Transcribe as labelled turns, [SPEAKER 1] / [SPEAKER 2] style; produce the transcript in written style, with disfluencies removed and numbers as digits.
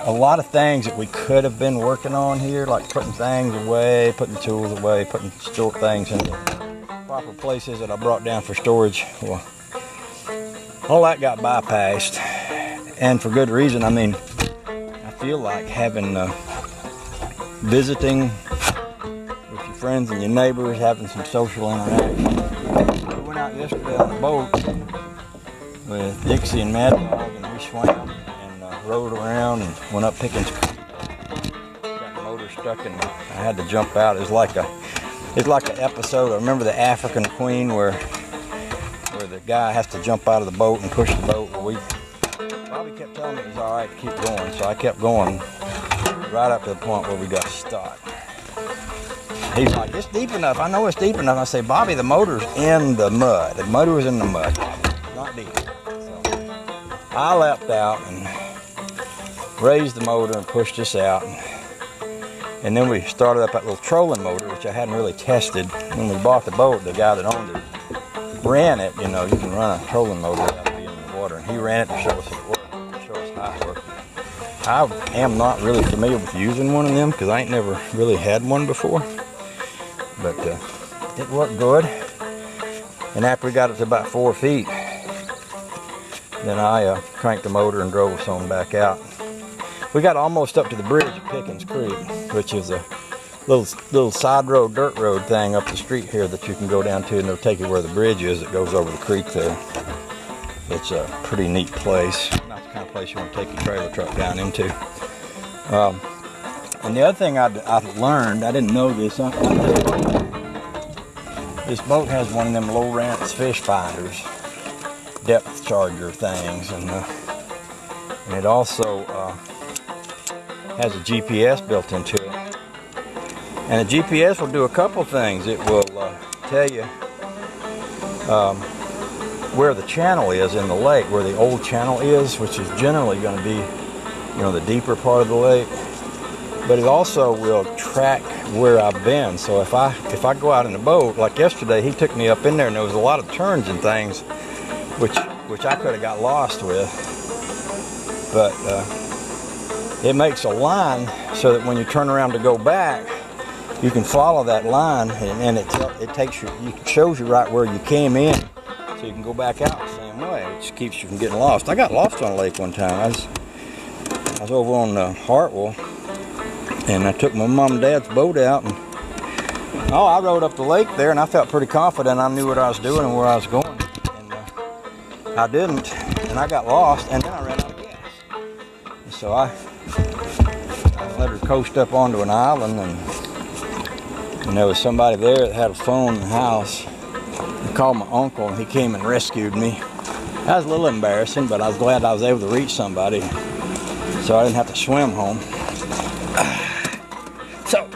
[SPEAKER 1] a lot of things that we could have been working on here, like putting things away, putting tools away, putting stored things in the proper places that I brought down for storage. Well, all that got bypassed, and for good reason. I mean, I feel like having visiting with your friends and your neighbors, having some social interaction. We went out yesterday on a boat with Dixie and Mad Dog, and we swam and rode around and went up Pickens Creek. Got the motor stuck, and I had to jump out. It's like an episode. I remember the African Queen where the guy has to jump out of the boat and push the boat. Well, Bobby kept telling me it was all right to keep going, so I kept going right up to the point where we got stuck. He's like, it's deep enough. I know it's deep enough. I say, Bobby, the motor's in the mud. The motor was in the mud, not deep. So I leapt out and raised the motor and pushed us out. And then we started up that little trolling motor, which I hadn't really tested. When we bought the boat, the guy that owned it ran it. You know, you can run a trolling motor without being in the water. And he ran it to show us it worked, to show us how it worked. I am not really familiar with using one of them because I ain't never really had one before. But it worked good. And after we got it to about 4 feet, then I cranked the motor and drove us on back out. We got almost up to the bridge at Pickens Creek, which is a little side road, dirt road thing up the street here that you can go down to, and they'll take you where the bridge is that goes over the creek there. It's a pretty neat place. Not the kind of place you want to take your trailer truck down into. And the other thing I learned, I didn't know this. This boat has one of them Lowrance fish finders, depth charger things, and it also has a GPS built into it. And a GPS will do a couple things. It will tell you where the channel is in the lake, where the old channel is, which is generally going to be, you know, the deeper part of the lake. But it also will track where I've been. So if I go out in the boat, like yesterday, he took me up in there, and there was a lot of turns and things, which I could have got lost with. But it makes a line so that when you turn around to go back, you can follow that line, and it takes you, it shows you right where you came in, so you can go back out the same way, which keeps you from getting lost. I got lost on a lake one time. I was over on Hartwell, and I took my mom and dad's boat out, and I rode up the lake there, and I felt pretty confident I knew what I was doing and where I was going, and I didn't, and I got lost, and then I ran out of gas. And so I let her coast up onto an island, and there was somebody there that had a phone in the house. I called my uncle, and he came and rescued me. That was a little embarrassing, but I was glad I was able to reach somebody, so I didn't have to swim home. So